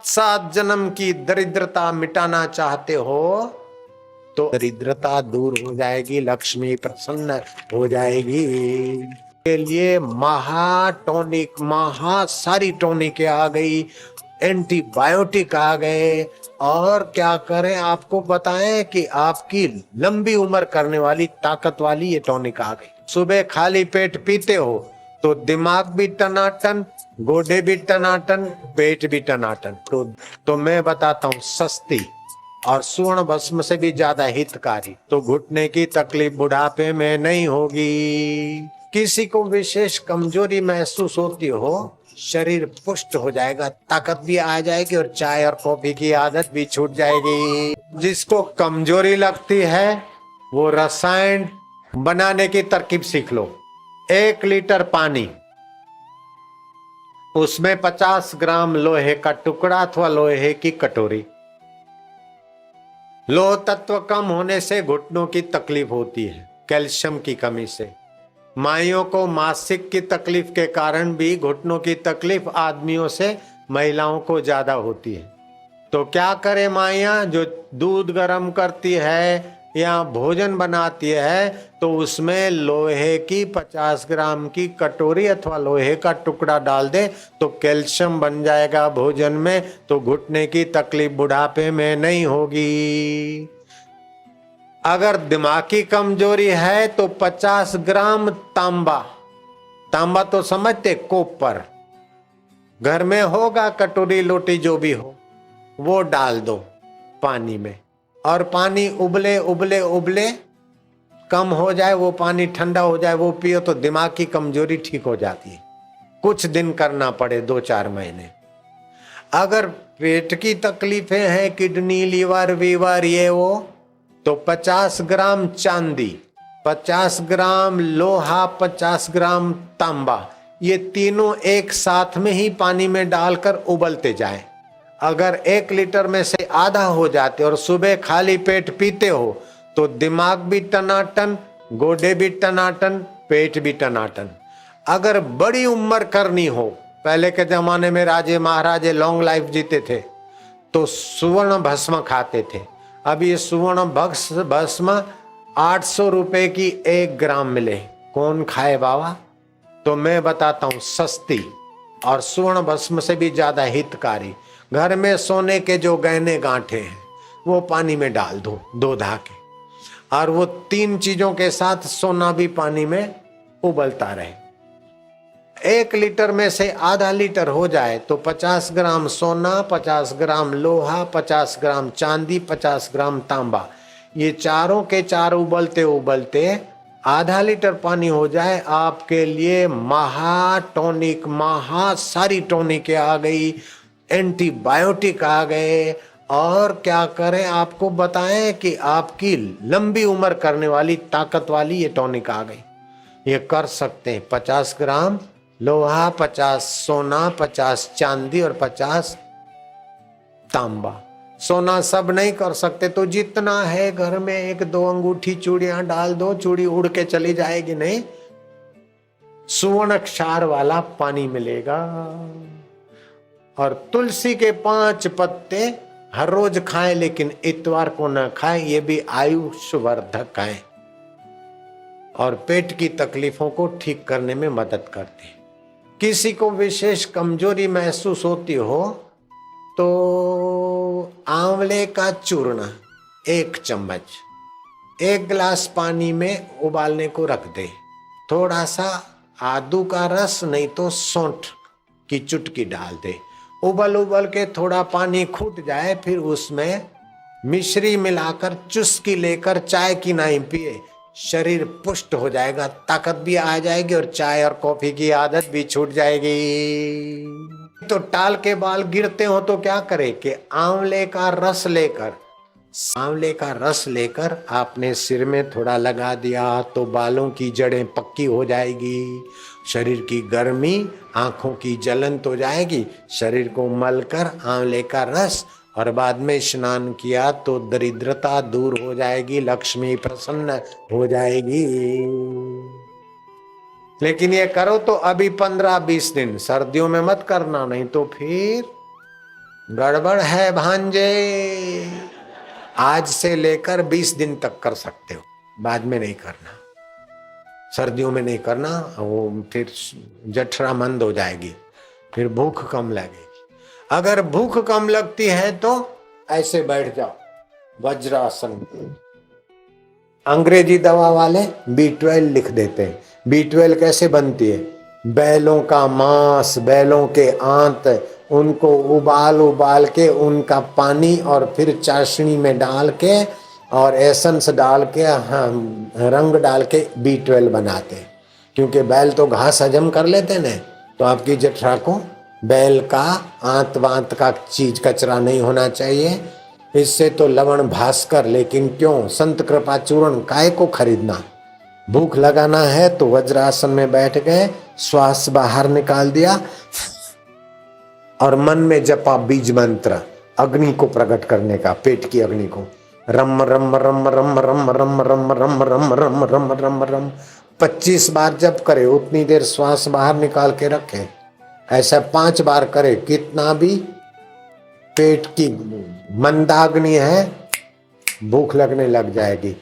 सात जन्म की दरिद्रता मिटाना चाहते हो तो दरिद्रता दूर हो जाएगी, लक्ष्मी प्रसन्न हो जाएगी। के लिए महा टॉनिक, महा सारी टॉनिक आ गई, एंटीबायोटिक आ गए। और क्या करें, आपको बताएं कि आपकी लंबी उम्र करने वाली ताकत वाली ये टॉनिक आ गई। सुबह खाली पेट पीते हो तो दिमाग भी टनाटन, गोडे भी टनाटन, पेट भी टनाटन। तो मैं बताता हूँ सस्ती और स्वर्ण भस्म से भी ज्यादा हितकारी। तो घुटने की तकलीफ बुढ़ापे में नहीं होगी। किसी को विशेष कमजोरी महसूस होती हो, शरीर पुष्ट हो जाएगा, ताकत भी आ जाएगी और चाय और कॉफी की आदत भी छूट जाएगी। जिसको कमजोरी लगती है वो रसायन बनाने की तरकीब सीख लो। 1 लीटर पानी, उसमें 50 ग्राम लोहे का टुकड़ा अथवा लोहे की कटोरी। लोह तत्व कम होने से घुटनों की तकलीफ होती है, कैल्शियम की कमी से। माइयों को मासिक की तकलीफ के कारण भी घुटनों की तकलीफ आदमियों से महिलाओं को ज्यादा होती है। तो क्या करे माइया, जो दूध गर्म करती है या भोजन बनाती है तो उसमें लोहे की 50 ग्राम की कटोरी अथवा लोहे का टुकड़ा डाल दे तो कैल्शियम बन जाएगा भोजन में, तो घुटने की तकलीफ बुढ़ापे में नहीं होगी। अगर दिमाग की कमजोरी है तो 50 ग्राम तांबा, तांबा तो समझते, कॉपर घर में होगा, कटोरी लोटी जो भी हो, वो डाल दो पानी में। और पानी उबले उबले उबले कम हो जाए, वो पानी ठंडा हो जाए, वो पियो तो दिमाग की कमजोरी ठीक हो जाती है। कुछ दिन करना पड़े, 2-4 महीने। अगर पेट की तकलीफें हैं, किडनी लीवर वीवर ये वो, तो 50 ग्राम चांदी, 50 ग्राम लोहा, 50 ग्राम तांबा, ये तीनों एक साथ में ही पानी में डालकर उबलते जाएं। अगर 1 लीटर में से आधा हो जाते और सुबह खाली पेट पीते हो तो दिमाग भी टनाटन, गोडे भी टनाटन, पेट भी टनाटन। अगर बड़ी उम्र करनी हो, पहले के जमाने में राजे महाराजे लॉन्ग लाइफ जीते थे तो सुवर्ण भस्म खाते थे। अब ये सुवर्ण भस्म 800 रुपए की 1 ग्राम मिले, कौन खाए बाबा? तो मैं बताता हूं सस्ती और सुवर्ण भस्म से भी ज्यादा हितकारी। घर में सोने के जो गहने गांठे हैं वो पानी में डाल दो, धो धा के, और वो 3 चीजों के साथ सोना भी पानी में उबलता रहे। 1 लीटर में से आधा लीटर हो जाए तो 50 ग्राम सोना, 50 ग्राम लोहा, 50 ग्राम चांदी, 50 ग्राम तांबा, ये चारों के चार उबलते उबलते आधा लीटर पानी हो जाए। आपके लिए महा टॉनिक, महा सारी टॉनिक आ गई, एंटीबायोटिक आ गए। और क्या करें, आपको बताएं कि आपकी लंबी उम्र करने वाली ताकत वाली ये टॉनिक आ गई। ये कर सकते हैं 50 ग्राम लोहा, 50 सोना, 50 चांदी और 50 तांबा। सोना सब नहीं कर सकते तो जितना है घर में 1-2 अंगूठी चूड़ियां डाल दो, चूड़ी उड़ के चली जाएगी नहीं, सुवर्ण क्षार वाला पानी मिलेगा। और तुलसी के 5 पत्ते हर रोज खाएं, लेकिन इतवार को न खाएं, ये भी आयुष्वर्धक है और पेट की तकलीफों को ठीक करने में मदद करते हैं। किसी को विशेष कमजोरी महसूस होती हो तो आंवले का चूर्ण 1 चम्मच 1 गिलास पानी में उबालने को रख दे। थोड़ा सा आदू का रस नहीं तो सौंठ की चुटकी डाल दे। उबल उबल के थोड़ा पानी खूट जाए, फिर उसमें मिश्री मिलाकर चुस्की लेकर चाय की नहीं पिए, शरीर पुष्ट हो जाएगा, ताकत भी आ जाएगी और चाय और कॉफी की आदत भी छूट जाएगी। तो टाल के बाल गिरते हो तो क्या करे कि आंवले का रस लेकर आपने सिर में थोड़ा लगा दिया तो बालों की जड़ें पक्की हो जाएगी, शरीर की गर्मी, आंखों की जलन तो जाएगी। शरीर को मलकर आंवले का रस और बाद में स्नान किया तो दरिद्रता दूर हो जाएगी, लक्ष्मी प्रसन्न हो जाएगी। लेकिन ये करो तो अभी 15-20 दिन, सर्दियों में मत करना, नहीं तो फिर गड़बड़ है भांजे। आज से लेकर 20 दिन तक कर सकते हो, बाद में नहीं करना। सर्दियों में नहीं करना, वो फिर जठरा मंद हो जाएगी, फिर भूख कम लगेगी। अगर भूख कम लगती है तो ऐसे बैठ जाओ वज्रासन। अंग्रेजी दवा वाले B12 लिख देते हैं। B12 कैसे बनती है? बैलों का मांस, बैलों के आंत, उनको उबाल उबाल के उनका पानी और फिर चाशनी में डाल के और एसेंस डाल के रंग डाल के B12 बनाते हैं। क्योंकि बैल तो घास हजम कर लेते ना, तो आपकी जठरा को बैल का आंत वांत का चीज कचरा नहीं होना चाहिए। इससे तो लवण भास्कर, लेकिन क्यों संत कृपा चूर्ण काय को खरीदना। भूख लगाना है तो वज्रासन में बैठ गए, श्वास बाहर निकाल दिया और मन में जपा बीज मंत्र अग्नि को प्रकट करने का, पेट की अग्नि को। रम रम रम रम रम रम रम रम रम रम रम रम रम 25 बार जप करे, उतनी देर श्वास बाहर निकाल के रखे। ऐसा 5 बार करे, कितना भी पेट की मंदाग्नि है, भूख लगने लग जाएगी।